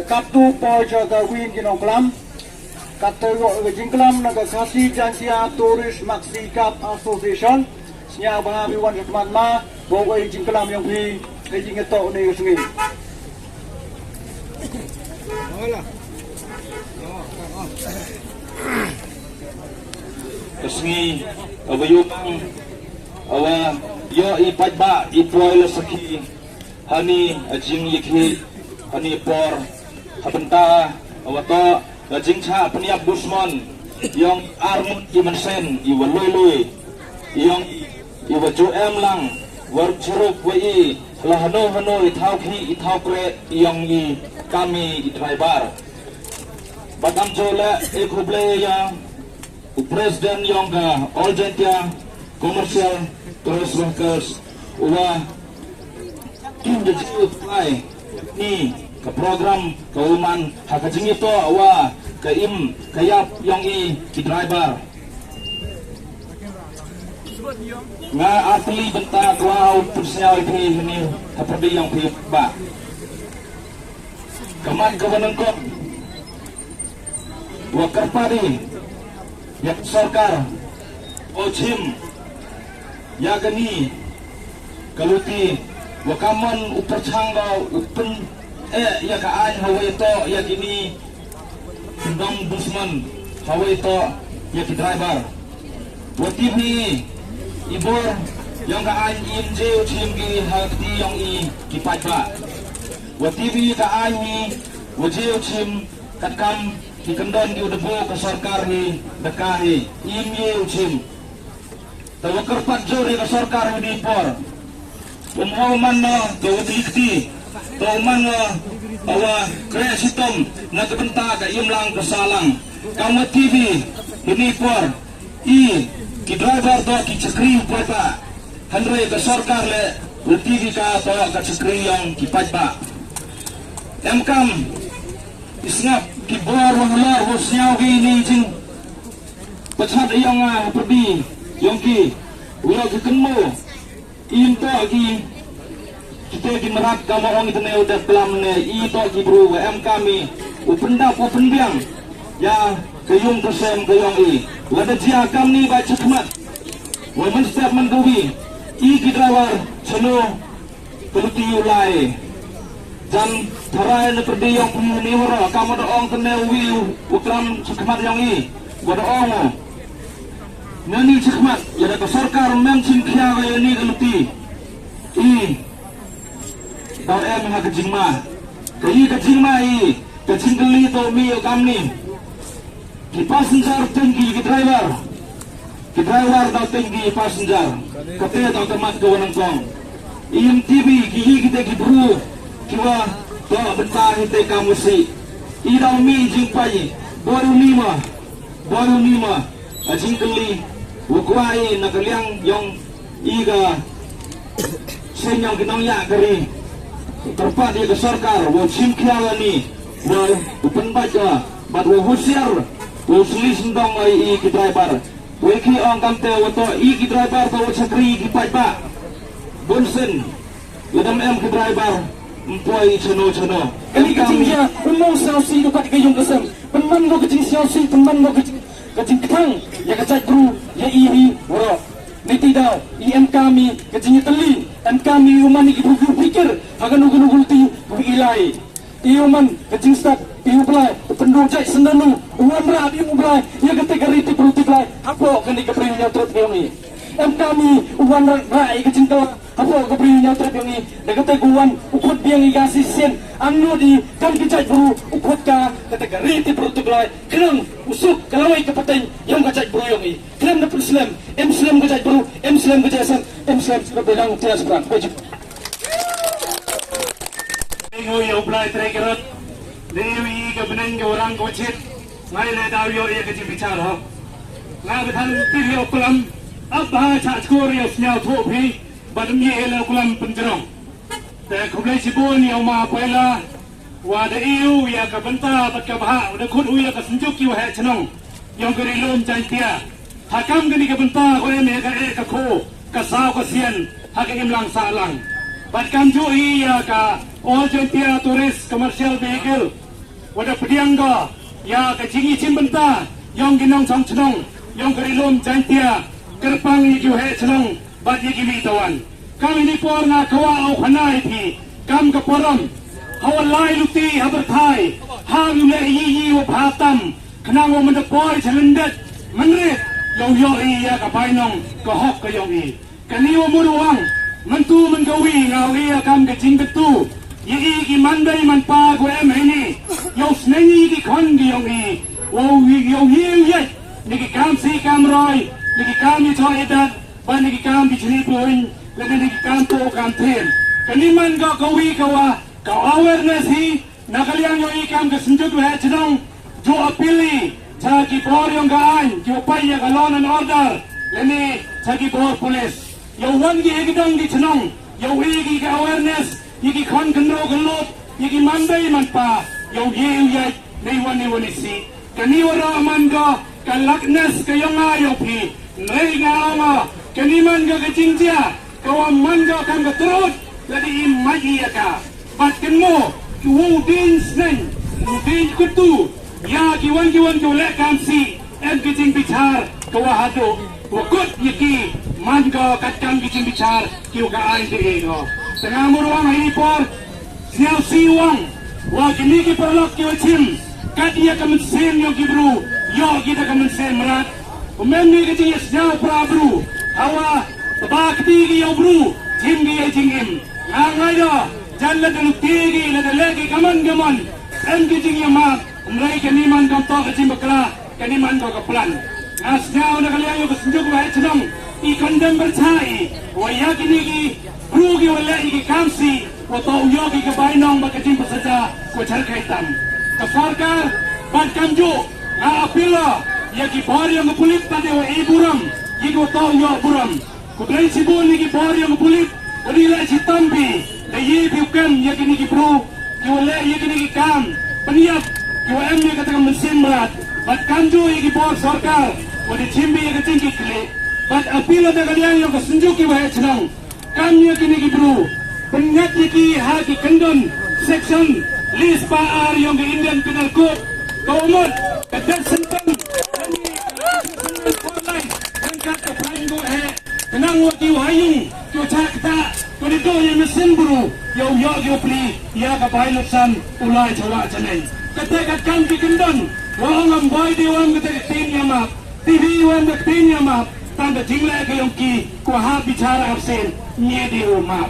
kaptu poja ka win kinong klam kaptu go jingklam na kasi jansia tourist maxi cup association nya ba bi wan teman ma bo go jingklam yang pi ke jingeto ni sungi Kesengi abayupang awa yo ipadba ipoil saki hani ajing yiki hani por habenta awato ajing cha peniap busmon yang armut imansen iwaloi yang iwaju lang war jeruk wai lahano ithau ki ithau kre yang i kami driver badam jola ekuble ya presiden yang all India commercial tourist workers uwa the apply ni ke program kauman hakajing itu awa kaim kayap yang i driver nga atli benta kuau persyaw ini seperti yang ba kaman kawanan ko wakar pari yang sarkar ochim ya gani kaluti wakaman uperchangga upen ya ka an hawai to ya gini dong busman hawai to ya ki driver wati ni ibor yang ka an inje ochim gi hakti yang i ki pajba wati bi ka an ni waje ochim katkam di kendon di udebu ke sarkar ni dekahi imye uchim tawa kerpat jori ke sarkar di por pemahaman no ke utikti tauman no awa kresitom na kebenta ke imlang kesalang kamu TV ini por i ki driver do ki cekri pota handre ke sarkar le TV ka to ke cekri yang ki pajba emkam isngap kibor wanglar husnyau gini jing pechat yang perdi yang ki ulah ketemu into gi kita di merat kamu orang itu udah kelam ne itu gi bro em kami upenda upendiang ya kayung kesem kayung i lada jia kami baca kemat wa setiap menduwi i kidrawar seno peluti ulai dan tarai na perdi yang ni wara kamu doong kenewi ukram sekemat yang i gua doong nani sekemat ya da sarkar mem cingkia ga ni geluti i tau em ha kejingma kai kejingma i kejinggeli to mi kamni ki passenger tinggi ki driver tau tinggi passenger kate tau temat ke wanang kong im TV ki kita ki bru kiwa to benta hite kamu si irau mi jingpai baru lima ajing keli wukwai nakaliang yang iga senyang kinong ya kari terpat di sarkar wo simkiawa ni wo upen baca bat wo husiar wo sulis ndong ai i ki driver wo ki ong kamte wo to i ki driver to wo sakri ki pajba bonsen ledam em ki driver employ chano kali kecing dia umong sausi dekat kayung kesem teman lo kecing sausi teman lo kecing ketang ya kacai bro ya iri woro niti daw im kami kecing teli em kami umani ibu pikir akan nugul ti ilai iuman kecing stat iu play pendojai senanu uan ra iu play ya kategori ti bro ti play apo kani keprinya trot kami em kami uan ra kecing tel apo keprinya trot kami dekat guan ukut biang igasi sen anu di kan kicai buru ukut ka kategori ti bro ti play kenang usuk kalawai kapateng yang kacai buru yang i kenang na Muslim kacai buru Muslim kacai san Muslim sebelang tias berat baju ngoy yo play trekerot dewi ka beneng ka orang ko chit ngai le daw yo ye ka ji bichar ho nga bethan pi yo kulam abha cha skor yo snyao tho phi badam ye le kulam penjerong te khublai sibon yo ma pela wa de iu ya ka benta bat ka bha de khut u ya ka sunjuk ki wa he chnong yong ka ri lom chai tia hakam gani ka benta ko me ka e ka kho ka sao ka sian ha ka im lang sa lang bat kam ju hi ya ka all jantia tourist commercial vehicle wada pediangga ya kajingi cimbenta yang ginong chong chnong yang kerilum jantia kerpang yikiu he chnong bat yikiwi tawan kami ni por nga kawa au khanai thi kam ka poram hawa lai luti habar thai hang le yi wa phatam khnang wa manda poi chalendet manre yo yo ya ka painong ka hok ka yong i kani wa muruang mantu man gawi ngau ia kam ka jing betu yi ki mandai man pa ko em hai ni yo sneni ki khon gi yong i wo yo ye ni ki kam si kam roi ni ki kam ni choi edat ba ni ki kam bi chini poin le ni ki kam to kam them kani man ga gawi ka wa ka awareness hi nakaliang yo i kam ka sinjut wa chnong jo apili Chagi bor yung gaan, yung paya ka law and order, lani chagi bor police. Yung wan gi higdang gi chnong, yung higi ka awareness, higi kon kanro kalot, higi manday man pa, yung hiu yay, naiwan isi. Kaniwara man ka, kalaknes kayong ayop hi, nray nga nga, kaniman ka kajingja, kawaman ka kang katrot, ladi imay ka. Batkan mo, kuwudin sneng, kuwudin kutu, ya kiwan jule kamsi en kijing bichar kawahado wakut yiki manga katang kijing bichar kiu ka ain tige go tengah muruang ini por siau siwang wa kini ki perlok kiu chim kat ia kemensen yo gibru yo kita kemensen merat umem ni kijing siau prabru hawa bakti ki yo bru jim ki jingim ngangayo jalla dulu tigi la lagi gaman en kijing yamak Mulai kaniman kau tahu kecil bekala, kaniman kau keplan. Asnya orang kalian yang kesenjuk bahaya cenong, ikan dan bercai. Waya kini ki rugi wala iki kamsi, watau yogi kebainong bakecim pesaja, wajar kaitan. Kefarkar, bad kamju, apila, yaki bari yang kepulit tadi wa iburam, yaki watau yo buram. Kublai sibun yaki bari yang kepulit, wadila citambi, dayi piukan yaki niki bro, kiwala yaki niki kam, peniap. UM ni katakan mesin berat, bat kanju yang bor sarkar, wadi cimbi yang tinggi kle, bat apila dah kalian yang kesenjuki bahaya cenang, kami kini gibru, penyat ki haki kendon, section list par yang ke Indian Penal Code, kaumut, kedat sentang, kami online, angkat ke panggo kenang wati wahayung, kau cakta, kau itu yang mesin buru, yo pli, ya kapailusan, ulai cawa cenang. Ketika kami kendon, wahang boy di wang ketika tinya map, TV wang ketika tinya map, tanda jingla kayong ki, kuah bicara absen, nye di rumah.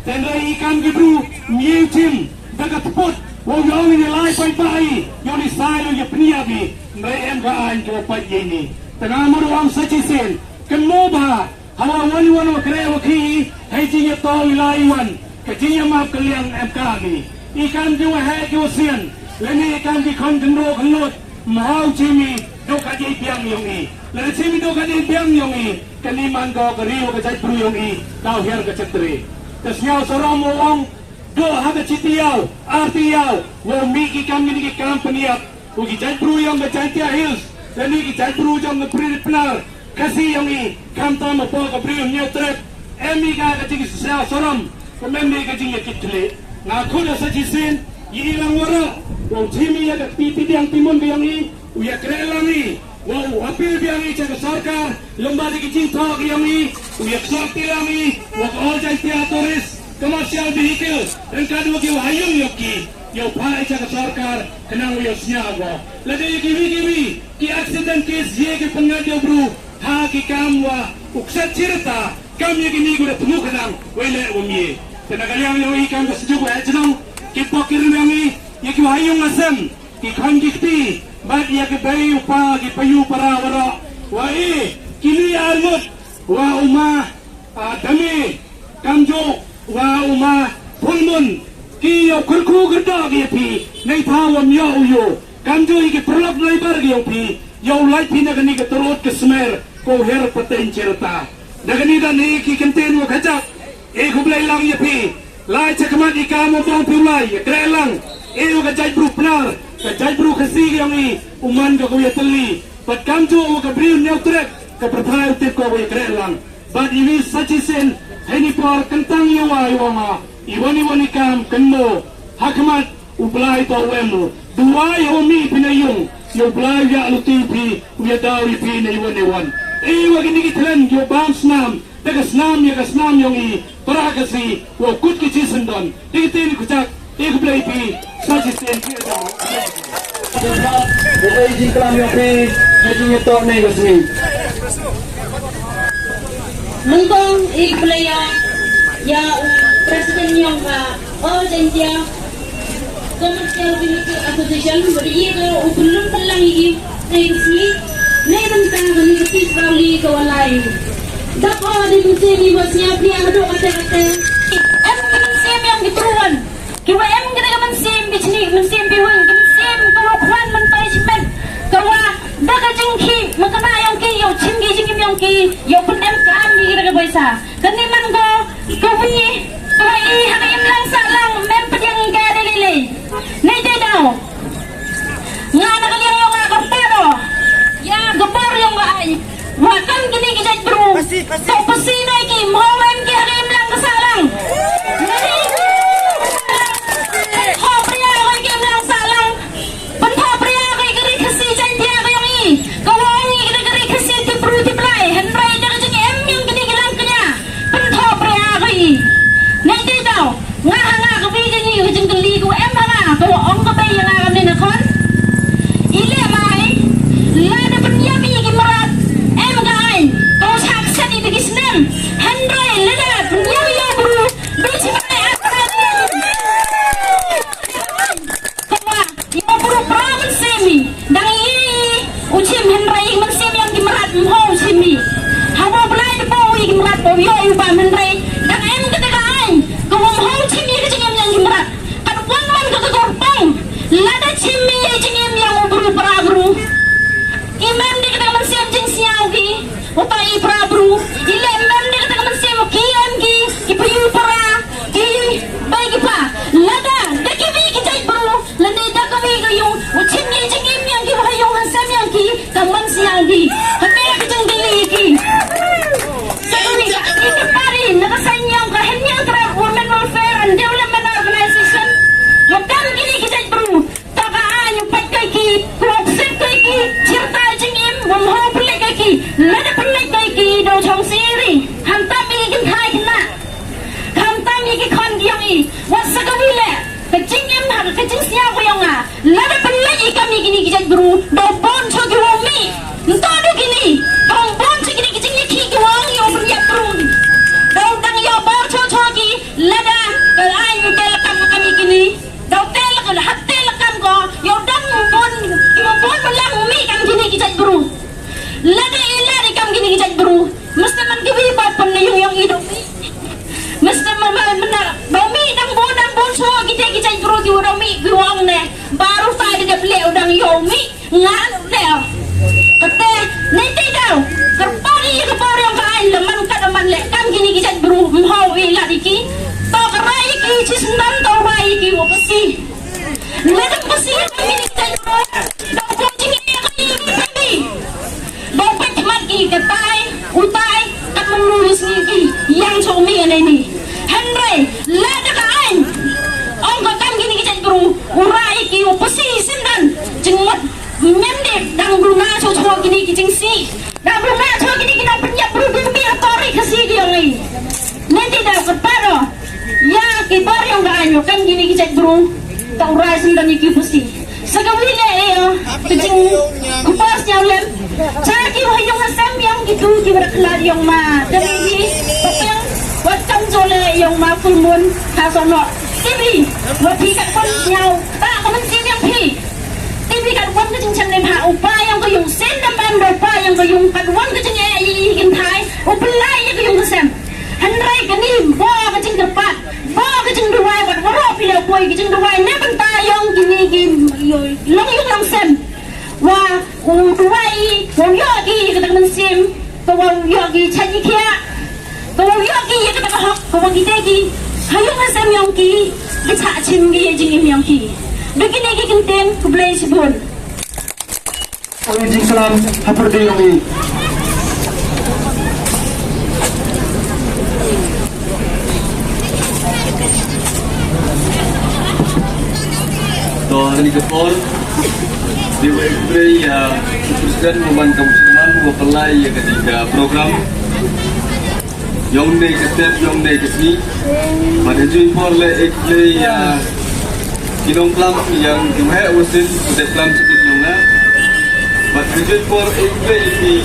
Dan ikan gibru, nye tim, dekat put, wang yang ini lai pai, yang ini sayo ya peniabi, mereka gaan coba ini. Tengah meruang secisin, kemoba, hawa wani kere waki, hai jingya tau ilaiwan, kejingya map kaliang kami. Ikan juga hai kiwasian. Lani ikan di kon kendro kelut mau cimi do kaji piang yongi lani cimi do kaji piang yongi kaniman go keriu kejai pru yongi kau hiar kecetri kesnyau sorong wong do haga citiau artiau wo miki kami ni kam peniap ugi jai pru yong kejai tia hills lani ki jai pru jong ngepri penar kasih yongi kam tam po ko pri nyau trep emi ka kaji kesnyau sorong kemende kaji yakitli ngaku da sajisin ilang wara wong cimi ya titi yang timun biang i uya krelang i wong apil biang i jaga sarkar lomba di kicing tok yang i uya sakti lang i wong all jantia tourist commercial vehicle dan kadua ki wahayung yoki yo pai jaga sarkar kenang uya snyago lade kiwi ki accident case ye ki pengadio bro ha ki kamwa uksat cirta kami ki ni gura temu kenang wele umie tenagaliang yo ikan kesejuk wa jenong kipokir yangi yaki wahayung asam ikan gikti bat yaki bayu pa ki payu para wara wa kini armut wa uma dami kamjo wa uma pulmun ki yo kurku gerda ki pi nei thawam yo uyo kamjo ki prolap labor ki pi yo lai pi nagani ke turut ke smer ko her paten cerita nagani da ne ki kenten wa khajak kublai lang ya pi lai cakamat ikamu bang pulai krelang ka jai bru pnar ka jai bru khasi yang i uman ka kuya teli pat kamjo ka briu neutrek ka prathai tip ko kuya krelang but ini sajisen heni par kentang yawa iwan ikam kenmo hakmat ublai to wemo duai homi pinayung yo blai ya luti pi ya dawi pi na iwan iwa gini kitlen yo bam snam daga snam ya snam yong i para kasi wo kut kici sendon digiteni kucak ik blai pi saji sen ki da Bukai jingklam yang pi Haji nyetok ni kasih Mengkong ik playa ya presiden yang all India commercial vehicle association beri ke belum pelang ini resmi nei bentang beli kepis kali ke walai dapat di musim ini siap dia aduk kata-kata musim yang dituan kiwa kita musim bicni musim biwang musim kawan mentai cipen kawa daga jengki makana yang ki yo cinggi jingim yang ki yo pendem kami kita baisa kani man go kawini kawai hari imlang salang mem pedang gade lele nei de dau ngana kali yang nga kapero ya gopor yang ai wakan gini kita bro to pasino ki mohon ki hari imlang salang Jingklam haperdi Bahkan di Kepol di WFP Presiden membantu Musliman mempelai ketika program yang naik step yang naik sini pada Kepol WFP Kinong Klam yang juga usin sudah Klam sedikit yang pada Kepol WFP ini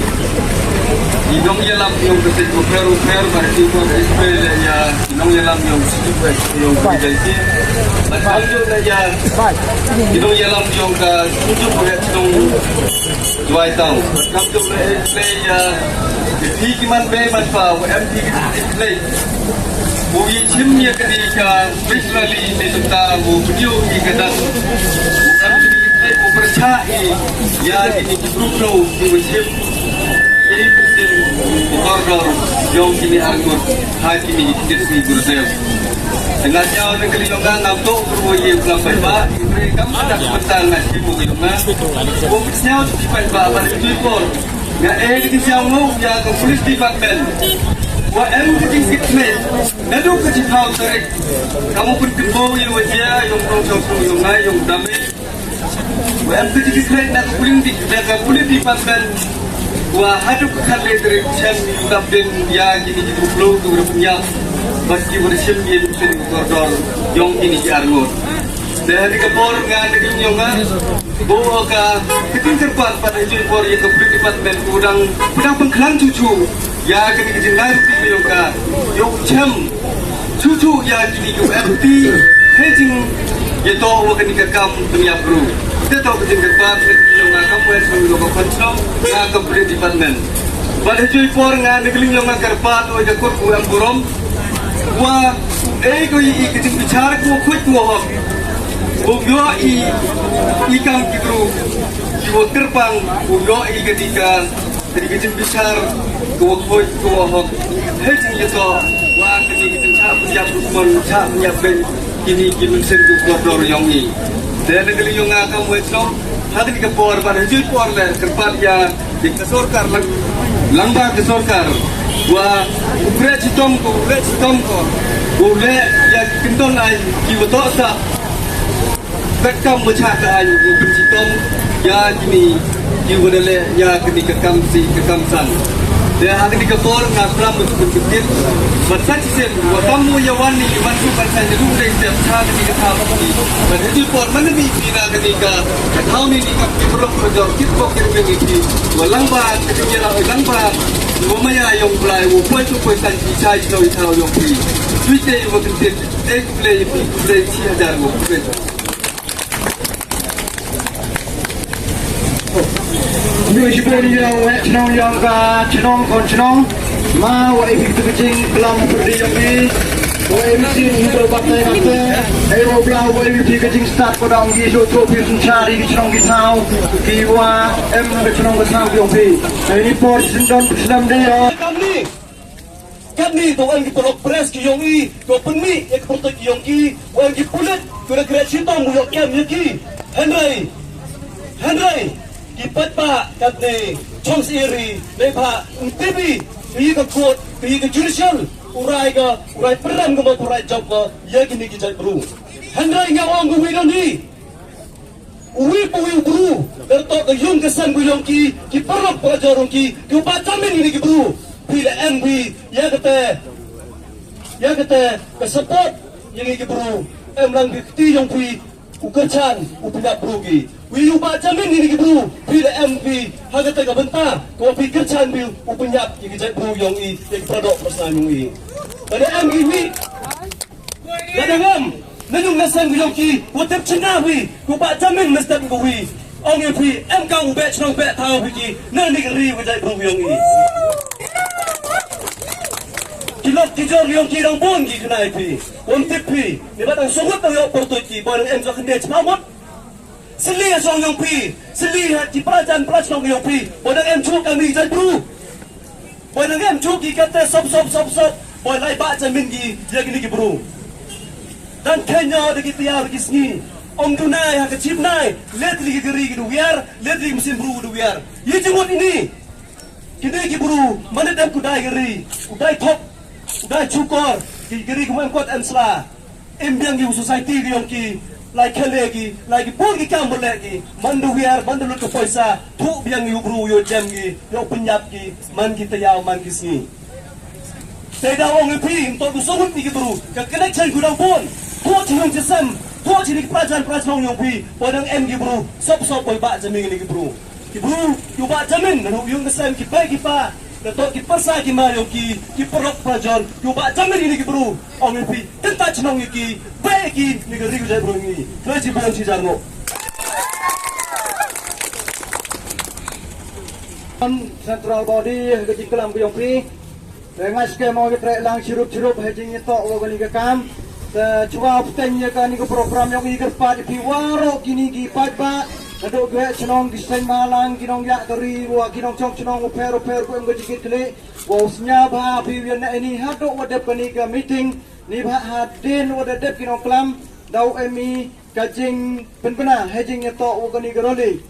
Inong yalam yung kasi pero berarti ko explain ya inong yalam yung sikip yung jadi macam na ya inong yalam yung ka yung proyek nung dua tahun macam na explain ya di kiman be man pa MT explain buyi chim ya kadi ka personally ni kita bu video ni kadang MT explain bu percaya ya ini grup lo bu chim Koridor yang kini anggur haji ini disini Gurudev. Dengan jauh negeri yang kan untuk berwujud dalam baik mereka ada kebetulan ngaji mungkin mas. Fokusnya untuk baik pada Jepun. Nggak di siang yang ke polis department. Wah keting kitmen. Nado kecipau tarik. Kamu pun kebau yang wajah yang yang naik yang damai. Wah keting kitmen nak polis department. Wah haduk kali dari cem dabin ya gini gitu flow tu berpunya meski bersim dia mungkin koridor yang ini diargut. Dari Kepol ngan di nyonga bawa ke keting terpat pada Jepol yang ke department udang pengkelang cucu ya gini gini nanti yang ke yang cem cucu ya gini UMT hedging itu waktu kekam dunia bro. Kita tahu kerja kerbat yang akan buat seluruh kontrol yang akan beri department. Pada Jepol ngan negeri yang kerbat wajah kurang buram. Wah, kau kerja bicara kau kuat kau. Ugo ikan gitu, jiwa terbang. Ugo ketika kerja bicara kau kuat kau. Hejing itu wah ketika siap siap ben ini sentuh koridor yang ini. Dan negeri yang akan muncul, hati di Kepol pada Jepol dan kerpat ya di kesorkar langbar kesorkar. Wah, urat hitam ko, boleh ya kendon lain jiwa tak bekam bercakap ayu hitam ya gini jiwa dale ya ketika kekamsan. Dan hati di Kepol ngapram berkebit bersaksi sen watamu ya wani mantu bersaksi dulu dari setiap cara ketika tahu ini pada Jepol mana ni kira ketika tahun ini kami perlu kerja kita kira ini langbar ketika langbar Rumahnya yang mulai upaya san cai tahu yang free. Twitter waktu itu play 1000 rupiah. Ini cenong yang cenong kon cenong ma wa itu kecing kelam berdiri yang OMC untuk batai kata ayo belau OMC kecing start kodang di soto pisun cari di cenong kitau kiwa cenong kesau yang ini por sendon Islam dia kami tu orang kita pres kiyong i, tu penmi ek porto kiyong i, orang kita pulut kena kreasi tong muyok kem yaki, Henry, kipat pa kami chong siri, lepa TV, kaya ka court, kaya ka judicial, urai peran ka urai job ka, yaki ni kita bro. Henry nga orang guwi ni, uwi bro, berto ka yung kesan guyong ki perap pelajaran ki bacamin ini ki bro. Bila MB ya kata ke support yang ini bro lang bukti yang pi ukercan upinak bro ki wi baca min ini bro bila MB kata ke benta ko pi kercan bi upinak yang kijat bro yang i yang produk persan yang i pada MB wi kadang nanung nasan yang ki watep cina wi ko baca min mesti ko wi ong yang pi kang bet nong bet tahu ki nani ri kijat bro yang i Kilok kijor yung kirang bongi kenai pi, tipi, ni batang sungut ng yung portuki, barang enzo kendech mamot. Seli asong yung pi, seli di pelajan ng yung pi, barang enzo kami jad bro. Barang enzo kata sop, barang lai baca mingi dia gini ki bro. Dan Kenya ada kita ya kisni, om dunai hak chip nai, let lagi geri gitu biar, let lagi mesin bro gitu biar. Ye jenggot ini, kini ki bro, mana dem kudai geri, kudai top. Udah cukor, kiri kemain kuat ensla, embiang di society yang ki lai lagi pun kita lagi mandu biar mandu lu ke poisa tu biang yubru yo jam gi yo penyap gi man kita yau man kisni tidak orang lebih untuk usahut ni bro ke connection gudang pun tu chinong jesam tu chinik prajan yang pi podang em gi bro sop boy ba jamin ni bro yo ba jamin no yung kesam ki pa Dato ki persa ki mayo ki perok prajon yo ba jamin ini bro ong pi tenta chinong ki baiki ni rigu jai bro ni kaji bulan si jarno Central body ke jingkelam buyong pi dengan skema kita lang sirup hejing itu wagan ni kam cuma petanya kan ni program yang ini kerpat pi waro kini ki pat Kadok gue cenong desain malang kinong ya dari wa kinong cong cenong oper ko enggo jikit kele wa usnya ba biyan na ini hadok wadep kani ka meeting ni ba hadin wadep kinong klam dau emi kajing penbena hejing to wa kani garoli